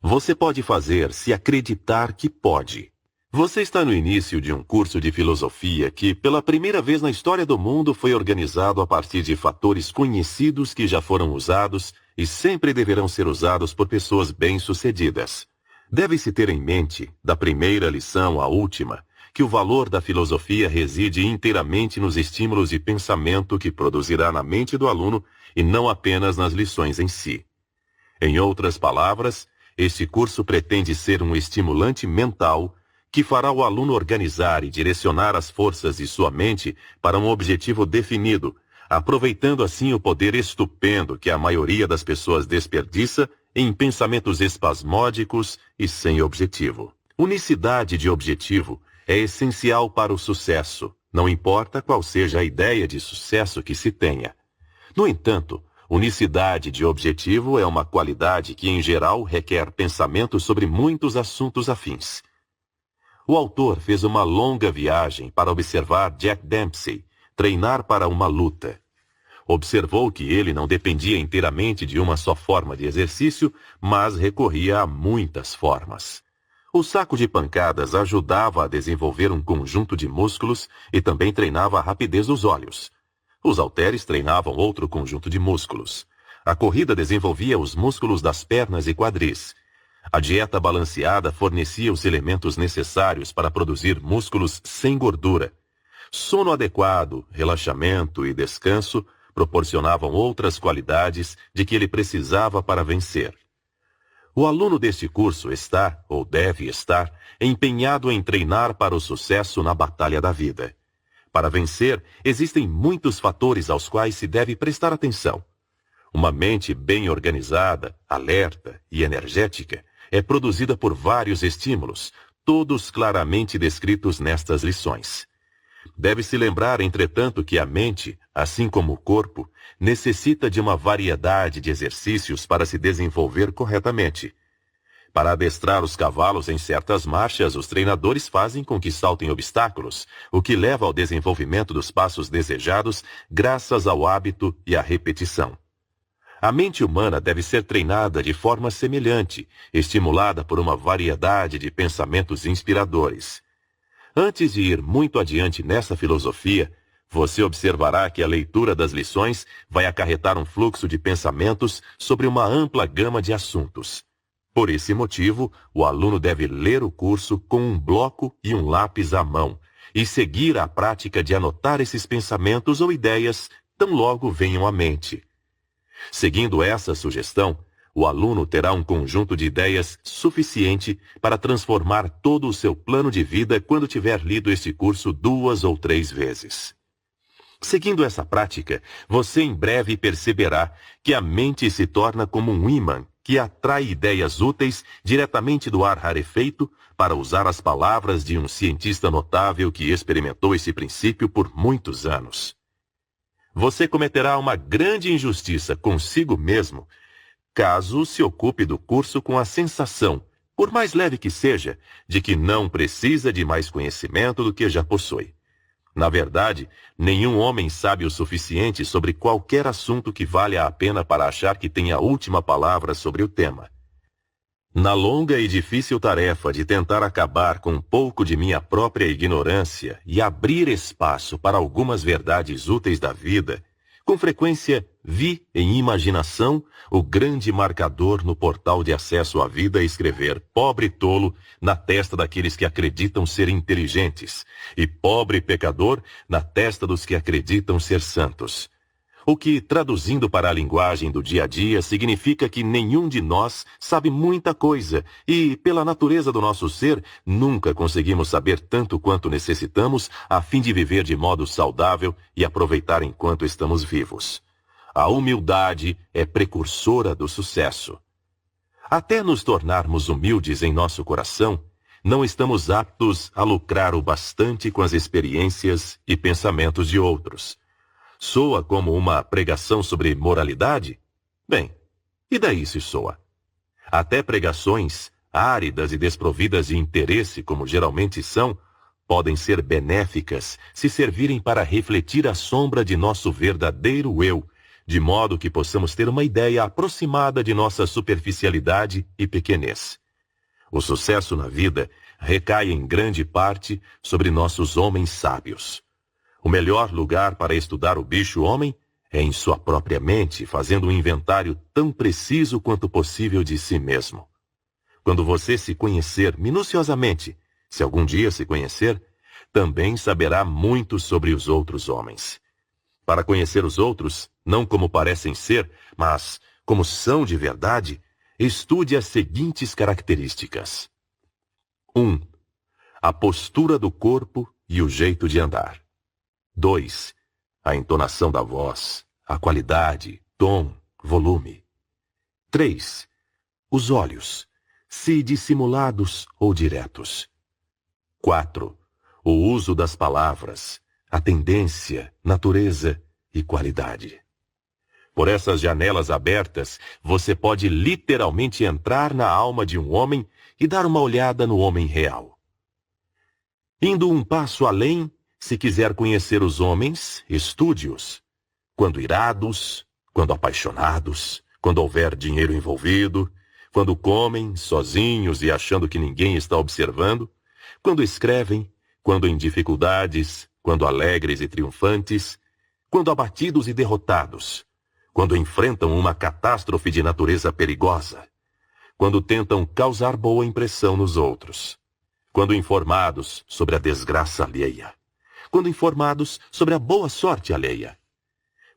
Você pode fazer se acreditar que pode. Você está no início de um curso de filosofia que, pela primeira vez na história do mundo, foi organizado a partir de fatores conhecidos que já foram usados e sempre deverão ser usados por pessoas bem-sucedidas. Deve-se ter em mente, da primeira lição à última, que o valor da filosofia reside inteiramente nos estímulos de pensamento que produzirá na mente do aluno e não apenas nas lições em si. Em outras palavras, este curso pretende ser um estimulante mental que fará o aluno organizar e direcionar as forças de sua mente para um objetivo definido, aproveitando assim o poder estupendo que a maioria das pessoas desperdiça em pensamentos espasmódicos e sem objetivo. Unicidade de objetivo é essencial para o sucesso, não importa qual seja a ideia de sucesso que se tenha. No entanto, unicidade de objetivo é uma qualidade que, em geral, requer pensamento sobre muitos assuntos afins. O autor fez uma longa viagem para observar Jack Dempsey treinar para uma luta. Observou que ele não dependia inteiramente de uma só forma de exercício, mas recorria a muitas formas. O saco de pancadas ajudava a desenvolver um conjunto de músculos e também treinava a rapidez dos olhos. Os halteres treinavam outro conjunto de músculos. A corrida desenvolvia os músculos das pernas e quadris. A dieta balanceada fornecia os elementos necessários para produzir músculos sem gordura. Sono adequado, relaxamento e descanso proporcionavam outras qualidades de que ele precisava para vencer. O aluno deste curso está, ou deve estar, empenhado em treinar para o sucesso na batalha da vida. Para vencer, existem muitos fatores aos quais se deve prestar atenção. Uma mente bem organizada, alerta e energética é produzida por vários estímulos, todos claramente descritos nestas lições. Deve-se lembrar, entretanto, que a mente, assim como o corpo, necessita de uma variedade de exercícios para se desenvolver corretamente. Para adestrar os cavalos em certas marchas, os treinadores fazem com que saltem obstáculos, o que leva ao desenvolvimento dos passos desejados graças ao hábito e à repetição. A mente humana deve ser treinada de forma semelhante, estimulada por uma variedade de pensamentos inspiradores. Antes de ir muito adiante nessa filosofia, você observará que a leitura das lições vai acarretar um fluxo de pensamentos sobre uma ampla gama de assuntos. Por esse motivo, o aluno deve ler o curso com um bloco e um lápis à mão e seguir a prática de anotar esses pensamentos ou ideias tão logo venham à mente. Seguindo essa sugestão, o aluno terá um conjunto de ideias suficiente para transformar todo o seu plano de vida quando tiver lido este curso 2 ou 3 vezes. Seguindo essa prática, você em breve perceberá que a mente se torna como um ímã que atrai ideias úteis diretamente do ar rarefeito, para usar as palavras de um cientista notável que experimentou esse princípio por muitos anos. Você cometerá uma grande injustiça consigo mesmo caso se ocupe do curso com a sensação, por mais leve que seja, de que não precisa de mais conhecimento do que já possui. Na verdade, nenhum homem sabe o suficiente sobre qualquer assunto que valha a pena para achar que tem a última palavra sobre o tema. Na longa e difícil tarefa de tentar acabar com um pouco de minha própria ignorância e abrir espaço para algumas verdades úteis da vida, com frequência vi em imaginação o grande marcador no portal de acesso à vida escrever "pobre tolo" na testa daqueles que acreditam ser inteligentes e "pobre pecador" na testa dos que acreditam ser santos. O que, traduzindo para a linguagem do dia a dia, significa que nenhum de nós sabe muita coisa e, pela natureza do nosso ser, nunca conseguimos saber tanto quanto necessitamos a fim de viver de modo saudável e aproveitar enquanto estamos vivos. A humildade é precursora do sucesso. Até nos tornarmos humildes em nosso coração, não estamos aptos a lucrar o bastante com as experiências e pensamentos de outros. Soa como uma pregação sobre moralidade? Bem, e daí se soa? Até pregações, áridas e desprovidas de interesse, como geralmente são, podem ser benéficas se servirem para refletir a sombra de nosso verdadeiro eu, de modo que possamos ter uma ideia aproximada de nossa superficialidade e pequenez. O sucesso na vida recai em grande parte sobre nossos homens sábios. O melhor lugar para estudar o bicho-homem é em sua própria mente, fazendo um inventário tão preciso quanto possível de si mesmo. Quando você se conhecer minuciosamente, se algum dia se conhecer, também saberá muito sobre os outros homens. Para conhecer os outros, não como parecem ser, mas como são de verdade, estude as seguintes características. 1. A postura do corpo e o jeito de andar. 2. A entonação da voz, a qualidade, tom, volume. 3. Os olhos, se dissimulados ou diretos. 4. O uso das palavras, a tendência, natureza e qualidade. Por essas janelas abertas, você pode literalmente entrar na alma de um homem e dar uma olhada no homem real. Indo um passo além, se quiser conhecer os homens, estude-os. Quando irados, quando apaixonados, quando houver dinheiro envolvido, quando comem, sozinhos e achando que ninguém está observando, quando escrevem, quando em dificuldades, quando alegres e triunfantes, quando abatidos e derrotados, quando enfrentam uma catástrofe de natureza perigosa, quando tentam causar boa impressão nos outros, quando informados sobre a desgraça alheia, quando informados sobre a boa sorte alheia,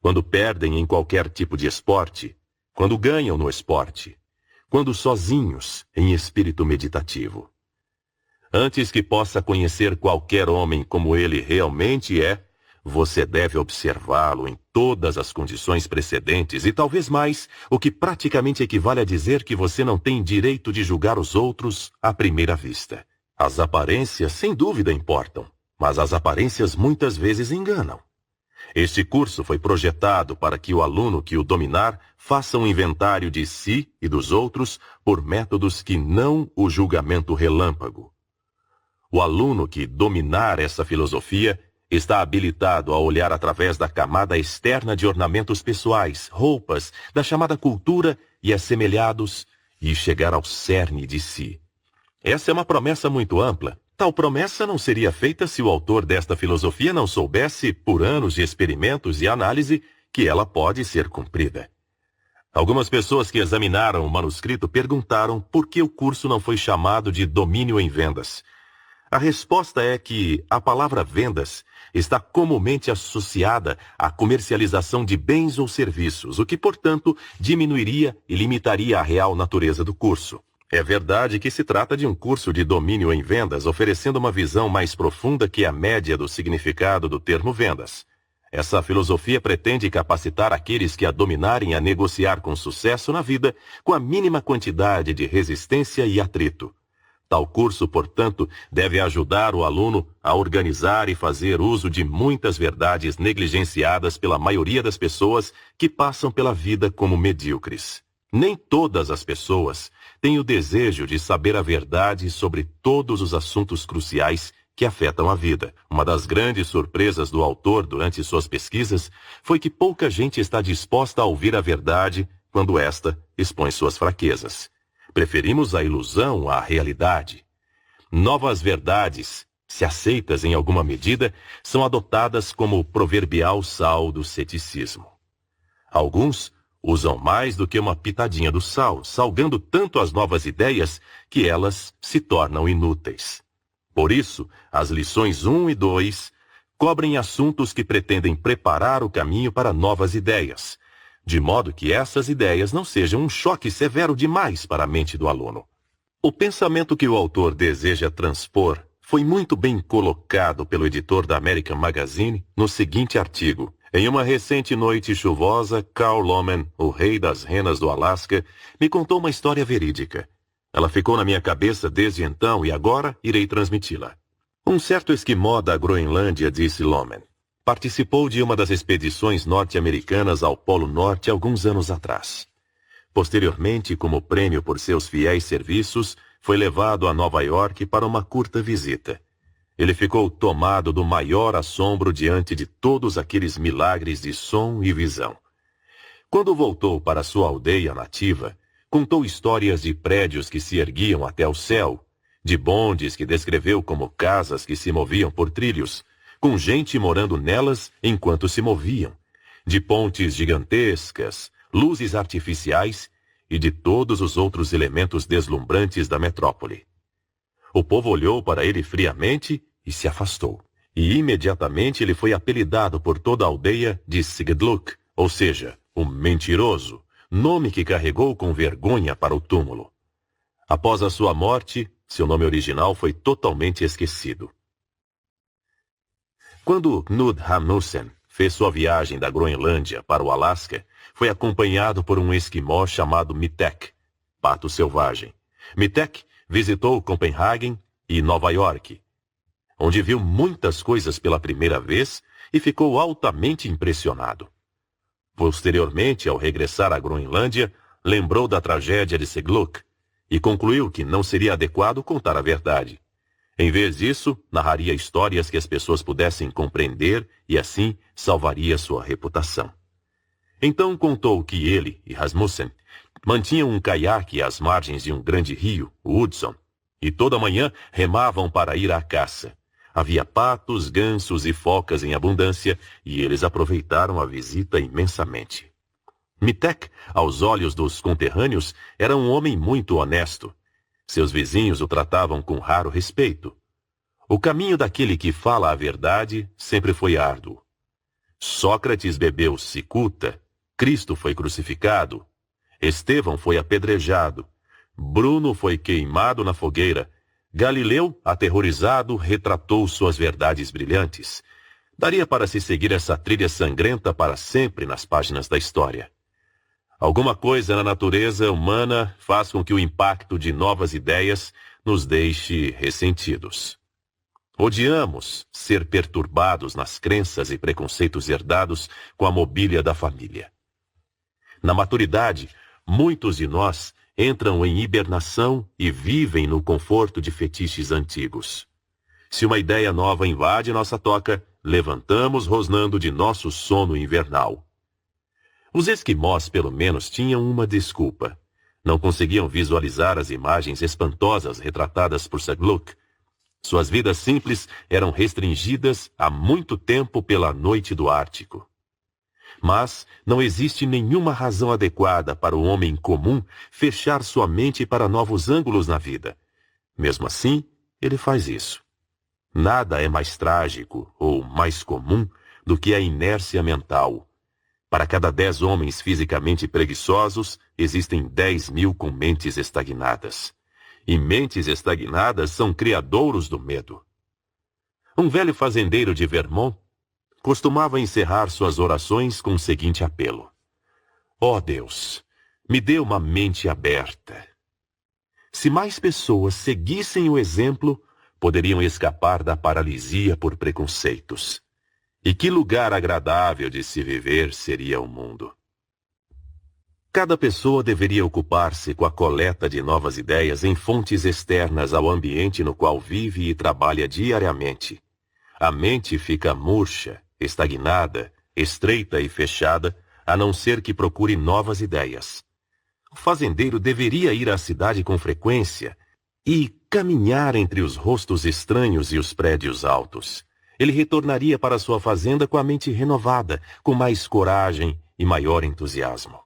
quando perdem em qualquer tipo de esporte, quando ganham no esporte, quando sozinhos em espírito meditativo. Antes que possa conhecer qualquer homem como ele realmente é, você deve observá-lo em todas as condições precedentes e talvez mais, o que praticamente equivale a dizer que você não tem direito de julgar os outros à primeira vista. As aparências, sem dúvida, importam, mas as aparências muitas vezes enganam. Este curso foi projetado para que o aluno que o dominar faça um inventário de si e dos outros por métodos que não o julgamento relâmpago. O aluno que dominar essa filosofia está habilitado a olhar através da camada externa de ornamentos pessoais, roupas, da chamada cultura e assemelhados e chegar ao cerne de si. Essa é uma promessa muito ampla. Tal promessa não seria feita se o autor desta filosofia não soubesse, por anos de experimentos e análise, que ela pode ser cumprida. Algumas pessoas que examinaram o manuscrito perguntaram por que o curso não foi chamado de Domínio em Vendas. A resposta é que a palavra vendas está comumente associada à comercialização de bens ou serviços, o que, portanto, diminuiria e limitaria a real natureza do curso. É verdade que se trata de um curso de domínio em vendas, oferecendo uma visão mais profunda que a média do significado do termo vendas. Essa filosofia pretende capacitar aqueles que a dominarem a negociar com sucesso na vida com a mínima quantidade de resistência e atrito. Tal curso, portanto, deve ajudar o aluno a organizar e fazer uso de muitas verdades negligenciadas pela maioria das pessoas que passam pela vida como medíocres. Nem todas as pessoas têm o desejo de saber a verdade sobre todos os assuntos cruciais que afetam a vida. Uma das grandes surpresas do autor durante suas pesquisas foi que pouca gente está disposta a ouvir a verdade quando esta expõe suas fraquezas. Preferimos a ilusão à realidade. Novas verdades, se aceitas em alguma medida, são adotadas como o proverbial sal do ceticismo. Alguns usam mais do que uma pitadinha do sal, salgando tanto as novas ideias que elas se tornam inúteis. Por isso, as lições 1 e 2 cobrem assuntos que pretendem preparar o caminho para novas ideias, de modo que essas ideias não sejam um choque severo demais para a mente do aluno. O pensamento que o autor deseja transpor foi muito bem colocado pelo editor da American Magazine no seguinte artigo. Em uma recente noite chuvosa, Carl Loman, o rei das renas do Alasca, me contou uma história verídica. Ela ficou na minha cabeça desde então e agora irei transmiti-la. Um certo esquimó da Groenlândia, disse Loman, participou de uma das expedições norte-americanas ao Polo Norte alguns anos atrás. Posteriormente, como prêmio por seus fiéis serviços, foi levado a Nova York para uma curta visita. Ele ficou tomado do maior assombro diante de todos aqueles milagres de som e visão. Quando voltou para sua aldeia nativa, contou histórias de prédios que se erguiam até o céu, de bondes que descreveu como casas que se moviam por trilhos, com gente morando nelas enquanto se moviam, de pontes gigantescas, luzes artificiais e de todos os outros elementos deslumbrantes da metrópole. O povo olhou para ele friamente e se afastou. E imediatamente ele foi apelidado por toda a aldeia de Sigedluk, ou seja, o mentiroso, nome que carregou com vergonha para o túmulo. Após a sua morte, seu nome original foi totalmente esquecido. Quando Knud Rasmussen fez sua viagem da Groenlândia para o Alasca, foi acompanhado por um esquimó chamado Mitek, pato selvagem. Mitek visitou Copenhagen e Nova York, onde viu muitas coisas pela primeira vez e ficou altamente impressionado. Posteriormente, ao regressar à Groenlândia, lembrou da tragédia de Sigluk e concluiu que não seria adequado contar a verdade. Em vez disso, narraria histórias que as pessoas pudessem compreender e assim salvaria sua reputação. Então contou que ele e Rasmussen mantinham um caiaque às margens de um grande rio, o Hudson, e toda manhã remavam para ir à caça. Havia patos, gansos e focas em abundância, e eles aproveitaram a visita imensamente. Mitek, aos olhos dos conterrâneos, era um homem muito honesto. Seus vizinhos o tratavam com raro respeito. O caminho daquele que fala a verdade sempre foi árduo. Sócrates bebeu cicuta, Cristo foi crucificado, Estevão foi apedrejado, Bruno foi queimado na fogueira, Galileu, aterrorizado, retratou suas verdades brilhantes. Daria para se seguir essa trilha sangrenta para sempre nas páginas da história. Alguma coisa na natureza humana faz com que o impacto de novas ideias nos deixe ressentidos. Odiamos ser perturbados nas crenças e preconceitos herdados com a mobília da família. Na maturidade, muitos de nós entram em hibernação e vivem no conforto de fetiches antigos. Se uma ideia nova invade nossa toca, levantamos rosnando de nosso sono invernal. Os esquimós, pelo menos, tinham uma desculpa. Não conseguiam visualizar as imagens espantosas retratadas por Sigluk. Suas vidas simples eram restringidas há muito tempo pela noite do Ártico. Mas não existe nenhuma razão adequada para o homem comum fechar sua mente para novos ângulos na vida. Mesmo assim, ele faz isso. Nada é mais trágico ou mais comum do que a inércia mental. Para cada 10 homens fisicamente preguiçosos, existem 10.000 com mentes estagnadas. E mentes estagnadas são criadouros do medo. Um velho fazendeiro de Vermont costumava encerrar suas orações com o seguinte apelo: ó Deus, me dê uma mente aberta. Se mais pessoas seguissem o exemplo, poderiam escapar da paralisia por preconceitos. E que lugar agradável de se viver seria o mundo. Cada pessoa deveria ocupar-se com a coleta de novas ideias em fontes externas ao ambiente no qual vive e trabalha diariamente. A mente fica murcha, estagnada, estreita e fechada, a não ser que procure novas ideias. O fazendeiro deveria ir à cidade com frequência e caminhar entre os rostos estranhos e os prédios altos. Ele retornaria para sua fazenda com a mente renovada, com mais coragem e maior entusiasmo.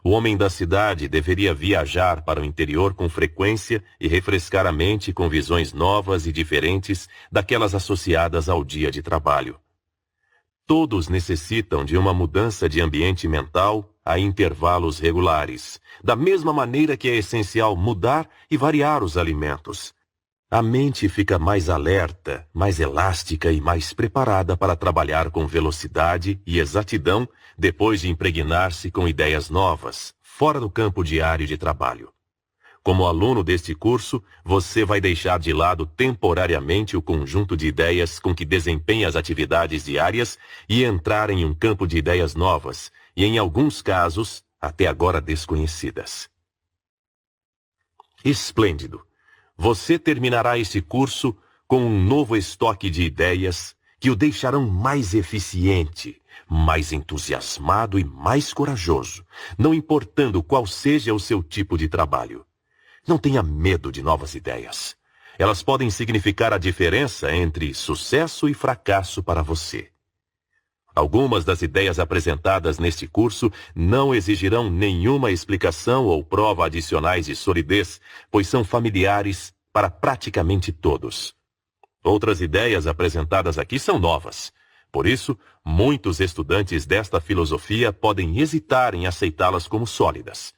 O homem da cidade deveria viajar para o interior com frequência e refrescar a mente com visões novas e diferentes daquelas associadas ao dia de trabalho. Todos necessitam de uma mudança de ambiente mental a intervalos regulares, da mesma maneira que é essencial mudar e variar os alimentos. A mente fica mais alerta, mais elástica e mais preparada para trabalhar com velocidade e exatidão depois de impregnar-se com ideias novas, fora do campo diário de trabalho. Como aluno deste curso, você vai deixar de lado temporariamente o conjunto de ideias com que desempenha as atividades diárias e entrar em um campo de ideias novas e, em alguns casos, até agora desconhecidas. Esplêndido! Você terminará esse curso com um novo estoque de ideias que o deixarão mais eficiente, mais entusiasmado e mais corajoso, não importando qual seja o seu tipo de trabalho. Não tenha medo de novas ideias. Elas podem significar a diferença entre sucesso e fracasso para você. Algumas das ideias apresentadas neste curso não exigirão nenhuma explicação ou prova adicionais de solidez, pois são familiares para praticamente todos. Outras ideias apresentadas aqui são novas. Por isso, muitos estudantes desta filosofia podem hesitar em aceitá-las como sólidas.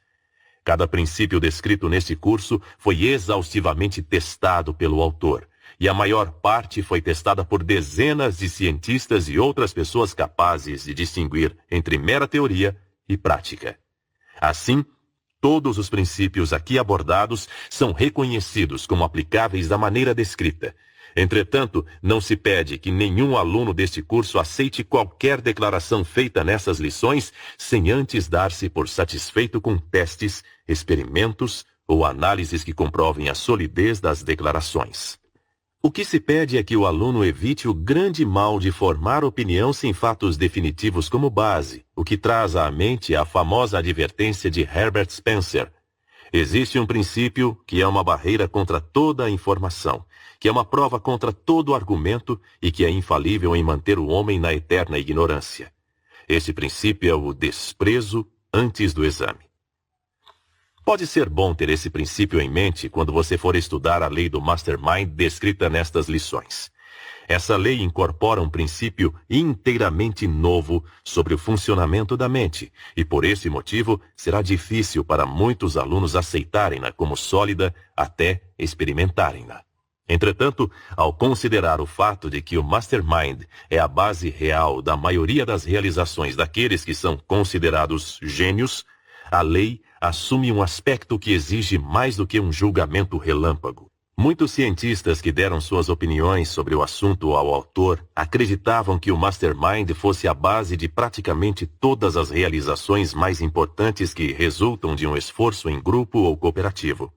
Cada princípio descrito neste curso foi exaustivamente testado pelo autor, e a maior parte foi testada por dezenas de cientistas e outras pessoas capazes de distinguir entre mera teoria e prática. Assim, todos os princípios aqui abordados são reconhecidos como aplicáveis da maneira descrita. Entretanto, não se pede que nenhum aluno deste curso aceite qualquer declaração feita nessas lições sem antes dar-se por satisfeito com testes, experimentos ou análises que comprovem a solidez das declarações. O que se pede é que o aluno evite o grande mal de formar opinião sem fatos definitivos como base, o que traz à mente a famosa advertência de Herbert Spencer. Existe um princípio que é uma barreira contra toda a informação, que é uma prova contra todo argumento e que é infalível em manter o homem na eterna ignorância. Esse princípio é o desprezo antes do exame. Pode ser bom ter esse princípio em mente quando você for estudar a lei do Mastermind descrita nestas lições. Essa lei incorpora um princípio inteiramente novo sobre o funcionamento da mente, e por esse motivo será difícil para muitos alunos aceitarem-na como sólida até experimentarem-na. Entretanto, ao considerar o fato de que o Mastermind é a base real da maioria das realizações daqueles que são considerados gênios, a lei assume um aspecto que exige mais do que um julgamento relâmpago. Muitos cientistas que deram suas opiniões sobre o assunto ao autor acreditavam que o Mastermind fosse a base de praticamente todas as realizações mais importantes que resultam de um esforço em grupo ou cooperativo.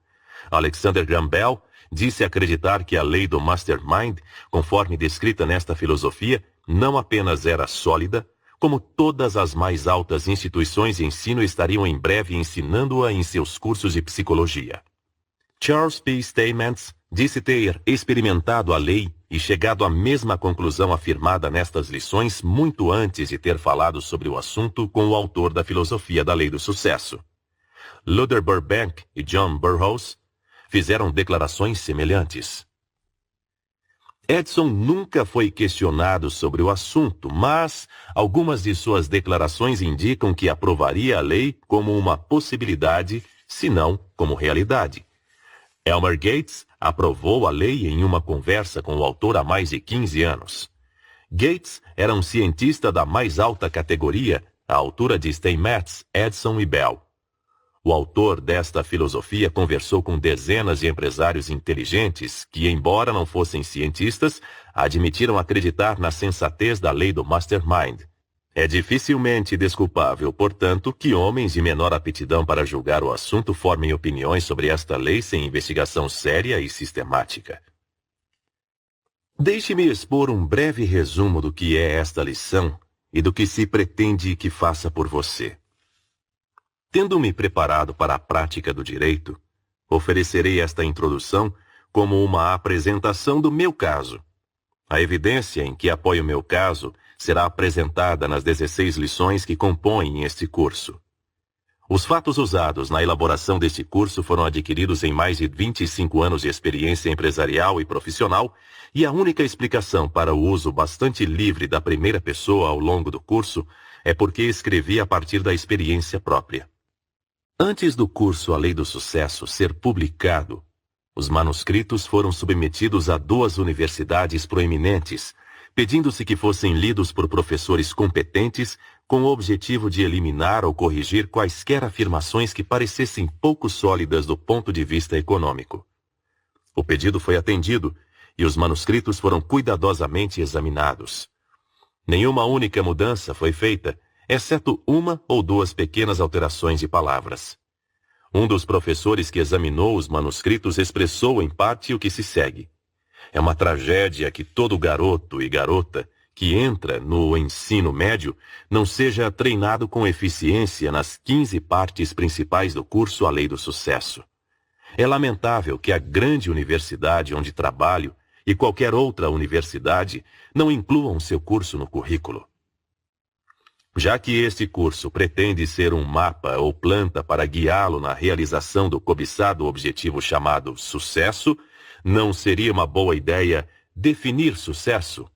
Alexander Graham Bell disse acreditar que a lei do Mastermind, conforme descrita nesta filosofia, não apenas era sólida, como todas as mais altas instituições de ensino estariam em breve ensinando-a em seus cursos de psicologia. Charles P. Stamets disse ter experimentado a lei e chegado à mesma conclusão afirmada nestas lições muito antes de ter falado sobre o assunto com o autor da filosofia da lei do sucesso. Luther Burbank e John Burroughs fizeram declarações semelhantes. Edison nunca foi questionado sobre o assunto, mas algumas de suas declarações indicam que aprovaria a lei como uma possibilidade, se não como realidade. Elmer Gates aprovou a lei em uma conversa com o autor há mais de 15 anos. Gates era um cientista da mais alta categoria, à altura de Steinmetz, Edison e Bell. O autor desta filosofia conversou com dezenas de empresários inteligentes que, embora não fossem cientistas, admitiram acreditar na sensatez da lei do Mastermind. É dificilmente desculpável, portanto, que homens de menor aptidão para julgar o assunto formem opiniões sobre esta lei sem investigação séria e sistemática. Deixe-me expor um breve resumo do que é esta lição e do que se pretende que faça por você. Tendo-me preparado para a prática do direito, oferecerei esta introdução como uma apresentação do meu caso. A evidência em que apoio o meu caso será apresentada nas 16 lições que compõem este curso. Os fatos usados na elaboração deste curso foram adquiridos em mais de 25 anos de experiência empresarial e profissional, e a única explicação para o uso bastante livre da primeira pessoa ao longo do curso é porque escrevi a partir da experiência própria. Antes do curso A Lei do Sucesso ser publicado, os manuscritos foram submetidos a 2 universidades proeminentes, pedindo-se que fossem lidos por professores competentes com o objetivo de eliminar ou corrigir quaisquer afirmações que parecessem pouco sólidas do ponto de vista econômico. O pedido foi atendido e os manuscritos foram cuidadosamente examinados. Nenhuma única mudança foi feita, exceto 1 ou 2 pequenas alterações de palavras. Um dos professores que examinou os manuscritos expressou em parte o que se segue. É uma tragédia que todo garoto e garota que entra no ensino médio não seja treinado com eficiência nas 15 partes principais do curso A Lei do Sucesso. É lamentável que a grande universidade onde trabalho e qualquer outra universidade não incluam seu curso no currículo. Já que este curso pretende ser um mapa ou planta para guiá-lo na realização do cobiçado objetivo chamado sucesso, não seria uma boa ideia definir sucesso?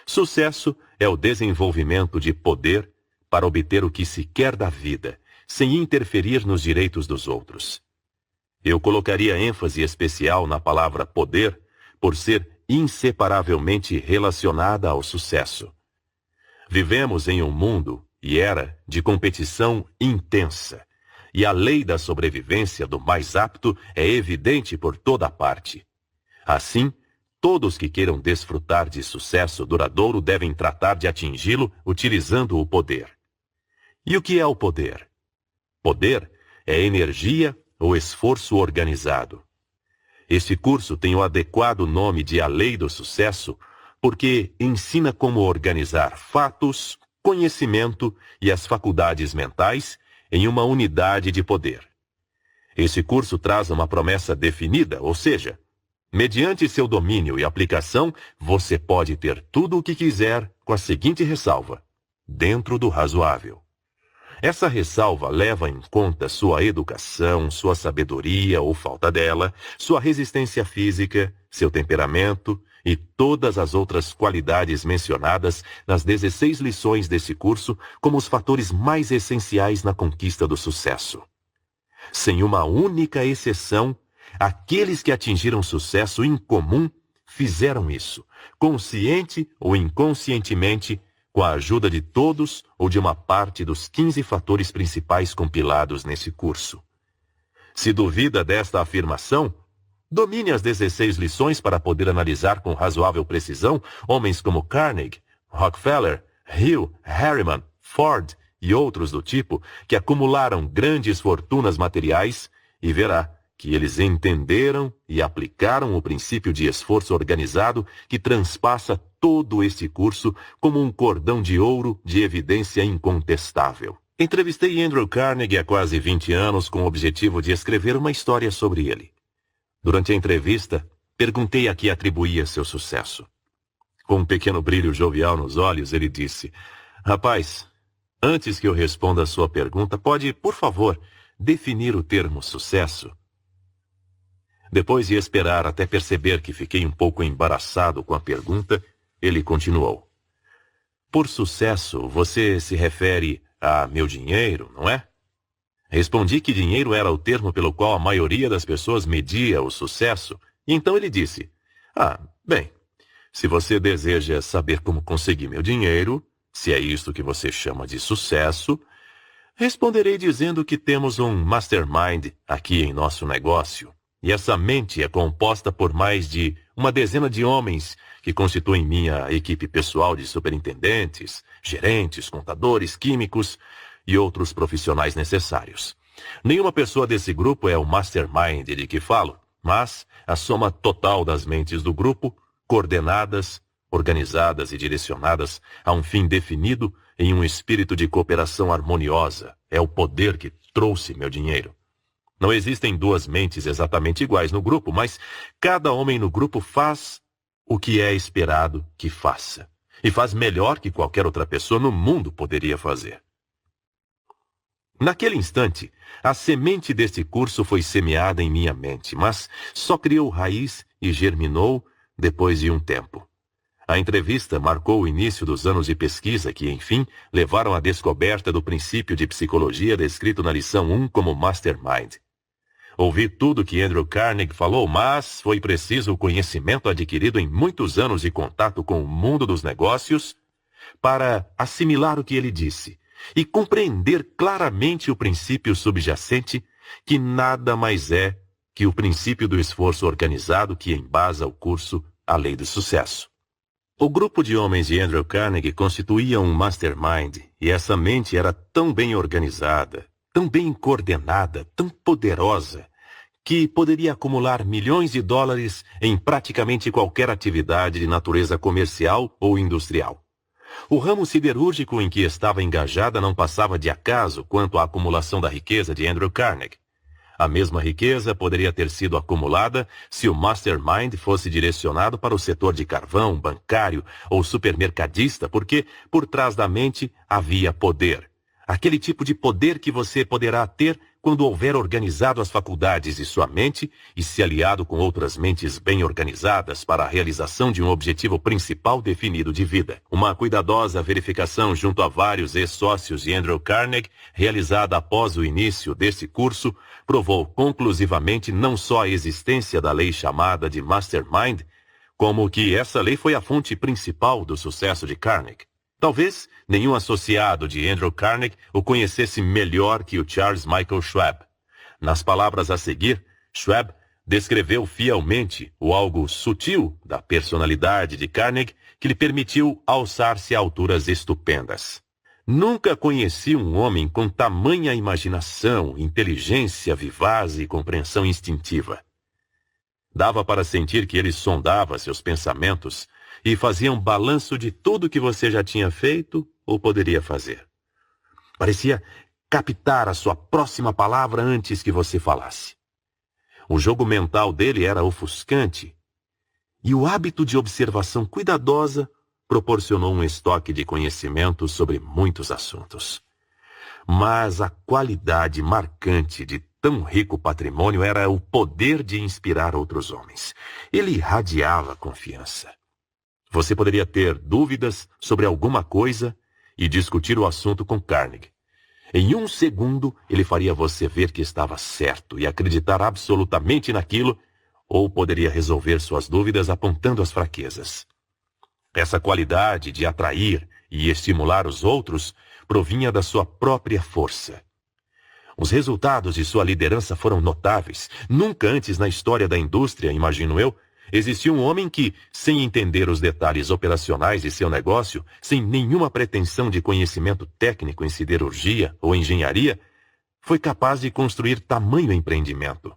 Sucesso é o desenvolvimento de poder para obter o que se quer da vida, sem interferir nos direitos dos outros. Eu colocaria ênfase especial na palavra poder, por ser inseparavelmente relacionada ao sucesso. Vivemos em um mundo e era de competição intensa, e a lei da sobrevivência do mais apto é evidente por toda parte. Assim, todos que queiram desfrutar de sucesso duradouro devem tratar de atingi-lo utilizando o poder. E o que é o poder? Poder é energia ou esforço organizado. Este curso tem o adequado nome de A Lei do Sucesso porque ensina como organizar fatos, conhecimento e as faculdades mentais em uma unidade de poder. Esse curso traz uma promessa definida, ou seja, mediante seu domínio e aplicação, você pode ter tudo o que quiser com a seguinte ressalva: dentro do razoável. Essa ressalva leva em conta sua educação, sua sabedoria ou falta dela, sua resistência física, seu temperamento e todas as outras qualidades mencionadas nas 16 lições desse curso como os fatores mais essenciais na conquista do sucesso. Sem uma única exceção, aqueles que atingiram sucesso incomum fizeram isso, consciente ou inconscientemente, com a ajuda de todos ou de uma parte dos 15 fatores principais compilados nesse curso. Se duvida desta afirmação, domine as 16 lições para poder analisar com razoável precisão homens como Carnegie, Rockefeller, Hill, Harriman, Ford e outros do tipo que acumularam grandes fortunas materiais e verá que eles entenderam e aplicaram o princípio de esforço organizado que transpassa todo este curso como um cordão de ouro de evidência incontestável. Entrevistei Andrew Carnegie há quase 20 anos com o objetivo de escrever uma história sobre ele. Durante a entrevista, perguntei a que atribuía seu sucesso. Com um pequeno brilho jovial nos olhos, ele disse: "Rapaz, antes que eu responda a sua pergunta, pode, por favor, definir o termo sucesso?" Depois de esperar até perceber que fiquei um pouco embaraçado com a pergunta, ele continuou: "Por sucesso, você se refere a meu dinheiro, não é?" Respondi que dinheiro era o termo pelo qual a maioria das pessoas media o sucesso, e então ele disse: bem, se você deseja saber como conseguir meu dinheiro, se é isto que você chama de sucesso, responderei dizendo que temos um mastermind aqui em nosso negócio. E essa mente é composta por mais de uma dezena de homens que constituem minha equipe pessoal de superintendentes, gerentes, contadores, químicos e outros profissionais necessários. Nenhuma pessoa desse grupo é o mastermind de que falo, mas a soma total das mentes do grupo, coordenadas, organizadas e direcionadas a um fim definido em um espírito de cooperação harmoniosa, é o poder que trouxe meu dinheiro. Não existem duas mentes exatamente iguais no grupo, mas cada homem no grupo faz o que é esperado que faça. E faz melhor que qualquer outra pessoa no mundo poderia fazer. Naquele instante, a semente deste curso foi semeada em minha mente, mas só criou raiz e germinou depois de um tempo. A entrevista marcou o início dos anos de pesquisa que, enfim, levaram à descoberta do princípio de psicologia descrito na lição 1 como Mastermind. Ouvi tudo que Andrew Carnegie falou, mas foi preciso o conhecimento adquirido em muitos anos de contato com o mundo dos negócios para assimilar o que ele disse e compreender claramente o princípio subjacente, que nada mais é que o princípio do esforço organizado que embasa o curso A Lei do Sucesso. O grupo de homens de Andrew Carnegie constituía um mastermind, e essa mente era tão bem organizada, tão bem coordenada, tão poderosa, que poderia acumular milhões de dólares em praticamente qualquer atividade de natureza comercial ou industrial. O ramo siderúrgico em que estava engajada não passava de acaso quanto à acumulação da riqueza de Andrew Carnegie. A mesma riqueza poderia ter sido acumulada se o mastermind fosse direcionado para o setor de carvão, bancário ou supermercadista, porque por trás da mente havia poder. Aquele tipo de poder que você poderá ter quando houver organizado as faculdades de sua mente e se aliado com outras mentes bem organizadas para a realização de um objetivo principal definido de vida. Uma cuidadosa verificação junto a vários ex-sócios de Andrew Carnegie, realizada após o início desse curso, provou conclusivamente não só a existência da lei chamada de Mastermind, como que essa lei foi a fonte principal do sucesso de Carnegie. Talvez nenhum associado de Andrew Carnegie o conhecesse melhor que o Charles Michael Schwab. Nas palavras a seguir, Schwab descreveu fielmente o algo sutil da personalidade de Carnegie que lhe permitiu alçar-se a alturas estupendas. Nunca conheci um homem com tamanha imaginação, inteligência vivaz e compreensão instintiva. Dava para sentir que ele sondava seus pensamentos e fazia um balanço de tudo que você já tinha feito ou poderia fazer. Parecia captar a sua próxima palavra antes que você falasse. O jogo mental dele era ofuscante, e o hábito de observação cuidadosa proporcionou um estoque de conhecimento sobre muitos assuntos. Mas a qualidade marcante de tão rico patrimônio era o poder de inspirar outros homens. Ele irradiava confiança. Você poderia ter dúvidas sobre alguma coisa e discutir o assunto com Carnegie. Em um segundo, ele faria você ver que estava certo e acreditar absolutamente naquilo, ou poderia resolver suas dúvidas apontando as fraquezas. Essa qualidade de atrair e estimular os outros provinha da sua própria força. Os resultados de sua liderança foram notáveis. Nunca antes na história da indústria, imagino eu, existia um homem que, sem entender os detalhes operacionais de seu negócio, sem nenhuma pretensão de conhecimento técnico em siderurgia ou engenharia, foi capaz de construir tamanho empreendimento.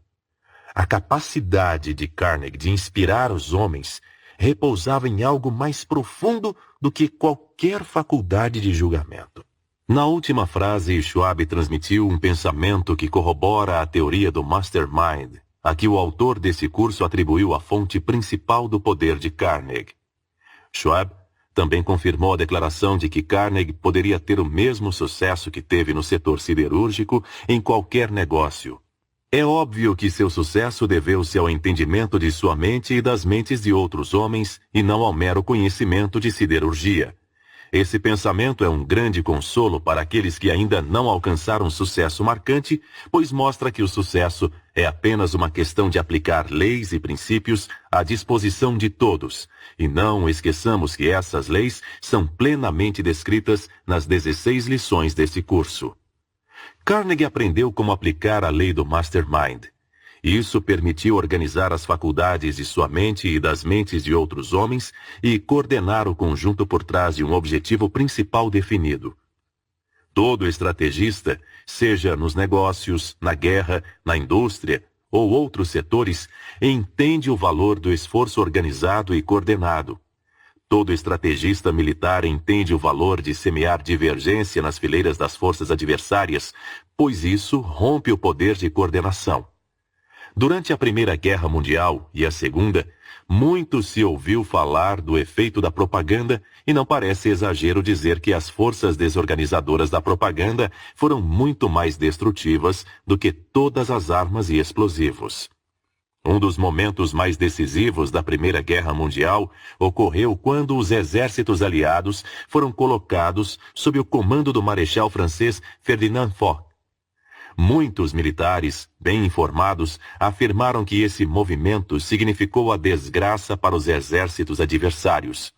A capacidade de Carnegie de inspirar os homens repousava em algo mais profundo do que qualquer faculdade de julgamento. Na última frase, Schwab transmitiu um pensamento que corrobora a teoria do Mastermind, a que o autor desse curso atribuiu a fonte principal do poder de Carnegie. Schwab também confirmou a declaração de que Carnegie poderia ter o mesmo sucesso que teve no setor siderúrgico em qualquer negócio. É óbvio que seu sucesso deveu-se ao entendimento de sua mente e das mentes de outros homens e não ao mero conhecimento de siderurgia. Esse pensamento é um grande consolo para aqueles que ainda não alcançaram sucesso marcante, pois mostra que o sucesso é apenas uma questão de aplicar leis e princípios à disposição de todos, e não esqueçamos que essas leis são plenamente descritas nas 16 lições desse curso. Carnegie aprendeu como aplicar a lei do Mastermind. Isso permitiu organizar as faculdades de sua mente e das mentes de outros homens e coordenar o conjunto por trás de um objetivo principal definido. Todo estrategista, seja nos negócios, na guerra, na indústria ou outros setores, entende o valor do esforço organizado e coordenado. Todo estrategista militar entende o valor de semear divergência nas fileiras das forças adversárias, pois isso rompe o poder de coordenação. Durante a Primeira Guerra Mundial e a Segunda, muito se ouviu falar do efeito da propaganda e não parece exagero dizer que as forças desorganizadoras da propaganda foram muito mais destrutivas do que todas as armas e explosivos. Um dos momentos mais decisivos da Primeira Guerra Mundial ocorreu quando os exércitos aliados foram colocados sob o comando do marechal francês Ferdinand Foch. Muitos militares, bem informados, afirmaram que esse movimento significou a desgraça para os exércitos adversários.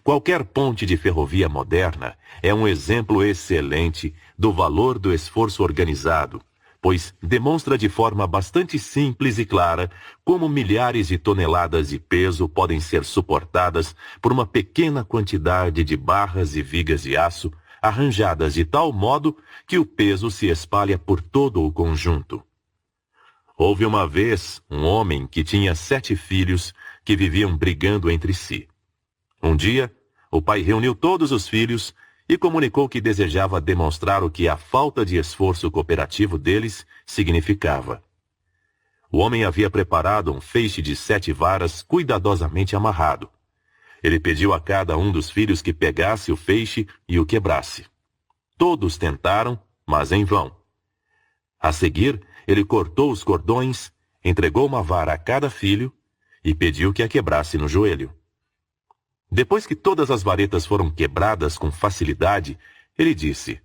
Qualquer ponte de ferrovia moderna é um exemplo excelente do valor do esforço organizado, pois demonstra de forma bastante simples e clara como milhares de toneladas de peso podem ser suportadas por uma pequena quantidade de barras e vigas de aço arranjadas de tal modo que o peso se espalha por todo o conjunto. Houve uma vez um homem que tinha 7 filhos que viviam brigando entre si. Um dia, o pai reuniu todos os filhos e comunicou que desejava demonstrar o que a falta de esforço cooperativo deles significava. O homem havia preparado um feixe de 7 varas cuidadosamente amarrado. Ele pediu a cada um dos filhos que pegasse o feixe e o quebrasse. Todos tentaram, mas em vão. A seguir, ele cortou os cordões, entregou uma vara a cada filho e pediu que a quebrasse no joelho. Depois que todas as varetas foram quebradas com facilidade, ele disse: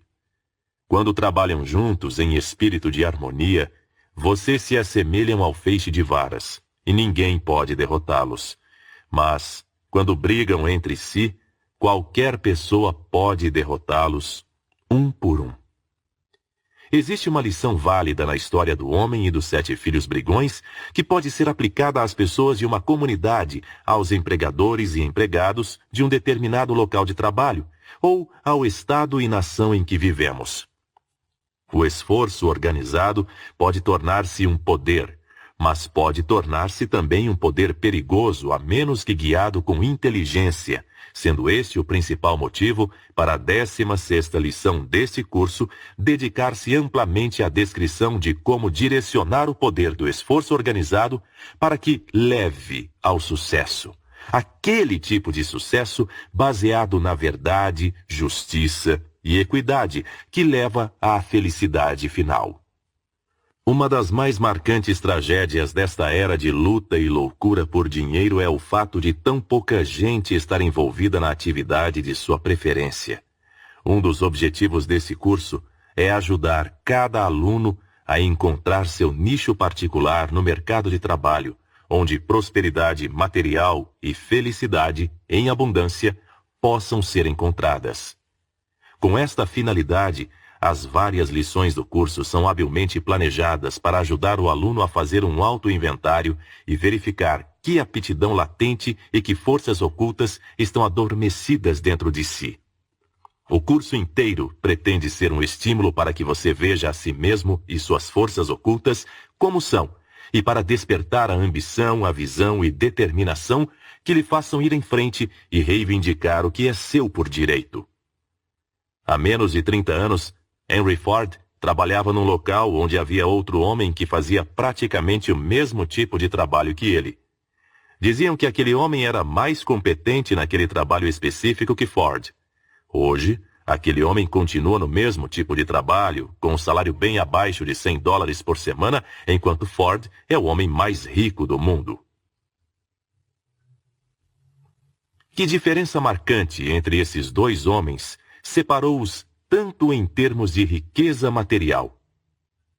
"Quando trabalham juntos em espírito de harmonia, vocês se assemelham ao feixe de varas, e ninguém pode derrotá-los. Mas, quando brigam entre si, qualquer pessoa pode derrotá-los, um por um." Existe uma lição válida na história do homem e dos 7 filhos brigões que pode ser aplicada às pessoas de uma comunidade, aos empregadores e empregados de um determinado local de trabalho, ou ao estado e nação em que vivemos. O esforço organizado pode tornar-se um poder, mas pode tornar-se também um poder perigoso a menos que guiado com inteligência, sendo este o principal motivo para a 16ª lição deste curso dedicar-se amplamente à descrição de como direcionar o poder do esforço organizado para que leve ao sucesso. Aquele tipo de sucesso baseado na verdade, justiça e equidade que leva à felicidade final. Uma das mais marcantes tragédias desta era de luta e loucura por dinheiro é o fato de tão pouca gente estar envolvida na atividade de sua preferência. Um dos objetivos desse curso é ajudar cada aluno a encontrar seu nicho particular no mercado de trabalho, onde prosperidade material e felicidade em abundância possam ser encontradas. Com esta finalidade, as várias lições do curso são habilmente planejadas para ajudar o aluno a fazer um autoinventário e verificar que aptidão latente e que forças ocultas estão adormecidas dentro de si. O curso inteiro pretende ser um estímulo para que você veja a si mesmo e suas forças ocultas como são, e para despertar a ambição, a visão e determinação que lhe façam ir em frente e reivindicar o que é seu por direito. Há menos de 30 anos, Henry Ford trabalhava num local onde havia outro homem que fazia praticamente o mesmo tipo de trabalho que ele. Diziam que aquele homem era mais competente naquele trabalho específico que Ford. Hoje, aquele homem continua no mesmo tipo de trabalho, com um salário bem abaixo de $100 por semana, enquanto Ford é o homem mais rico do mundo. Que diferença marcante entre esses dois homens separou-os tanto em termos de riqueza material?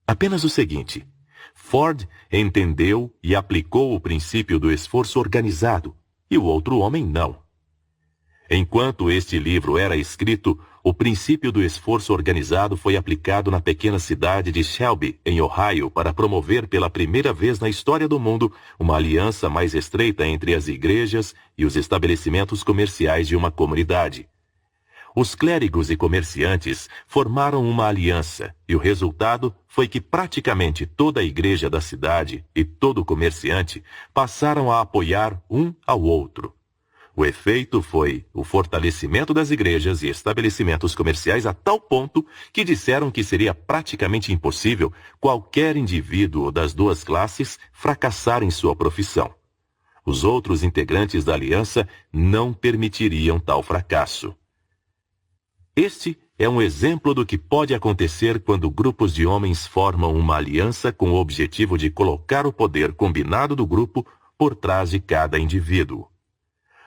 Apenas o seguinte: Ford entendeu e aplicou o princípio do esforço organizado, e o outro homem não. Enquanto este livro era escrito, o princípio do esforço organizado foi aplicado na pequena cidade de Shelby, em Ohio, para promover pela primeira vez na história do mundo uma aliança mais estreita entre as igrejas e os estabelecimentos comerciais de uma comunidade. Os clérigos e comerciantes formaram uma aliança, e o resultado foi que praticamente toda a igreja da cidade e todo comerciante passaram a apoiar um ao outro. O efeito foi o fortalecimento das igrejas e estabelecimentos comerciais a tal ponto que disseram que seria praticamente impossível qualquer indivíduo das duas classes fracassar em sua profissão. Os outros integrantes da aliança não permitiriam tal fracasso. Este é um exemplo do que pode acontecer quando grupos de homens formam uma aliança com o objetivo de colocar o poder combinado do grupo por trás de cada indivíduo.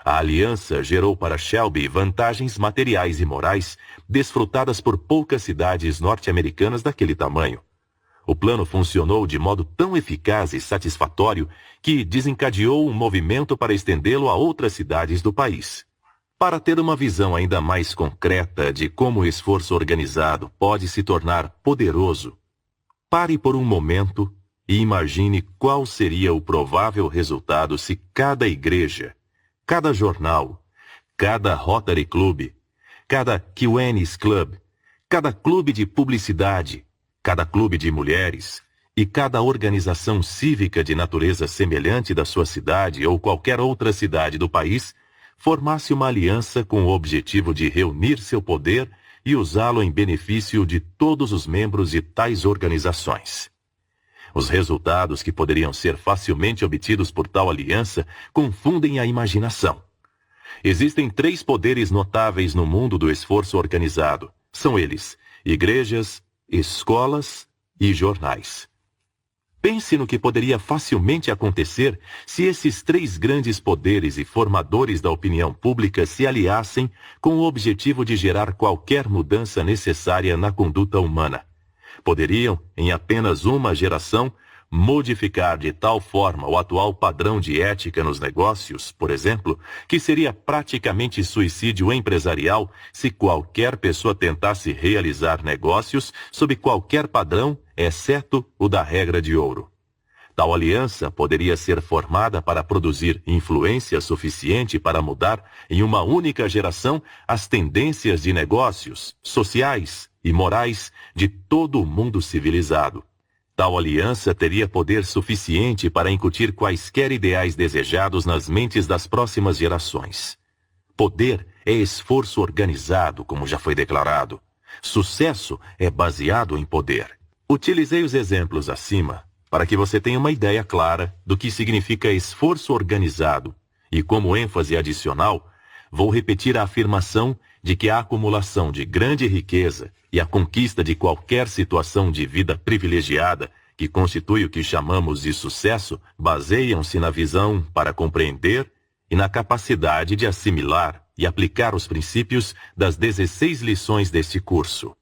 A aliança gerou para Shelby vantagens materiais e morais desfrutadas por poucas cidades norte-americanas daquele tamanho. O plano funcionou de modo tão eficaz e satisfatório que desencadeou um movimento para estendê-lo a outras cidades do país. Para ter uma visão ainda mais concreta de como o esforço organizado pode se tornar poderoso, pare por um momento e imagine qual seria o provável resultado se cada igreja, cada jornal, cada Rotary Club, cada Kiwanis Club, cada clube de publicidade, cada clube de mulheres e cada organização cívica de natureza semelhante da sua cidade ou qualquer outra cidade do país formasse uma aliança com o objetivo de reunir seu poder e usá-lo em benefício de todos os membros de tais organizações. Os resultados que poderiam ser facilmente obtidos por tal aliança confundem a imaginação. Existem 3 poderes notáveis no mundo do esforço organizado. São eles: igrejas, escolas e jornais. Pense no que poderia facilmente acontecer se esses 3 grandes poderes e formadores da opinião pública se aliassem com o objetivo de gerar qualquer mudança necessária na conduta humana. Poderiam, em apenas uma geração, modificar de tal forma o atual padrão de ética nos negócios, por exemplo, que seria praticamente suicídio empresarial se qualquer pessoa tentasse realizar negócios sob qualquer padrão, exceto o da regra de ouro. Tal aliança poderia ser formada para produzir influência suficiente para mudar, em uma única geração, as tendências de negócios, sociais e morais de todo o mundo civilizado. Tal aliança teria poder suficiente para incutir quaisquer ideais desejados nas mentes das próximas gerações. Poder é esforço organizado, como já foi declarado. Sucesso é baseado em poder. Utilizei os exemplos acima para que você tenha uma ideia clara do que significa esforço organizado e, como ênfase adicional, vou repetir a afirmação de que a acumulação de grande riqueza e a conquista de qualquer situação de vida privilegiada, que constitui o que chamamos de sucesso, baseiam-se na visão para compreender e na capacidade de assimilar e aplicar os princípios das 16 lições deste curso.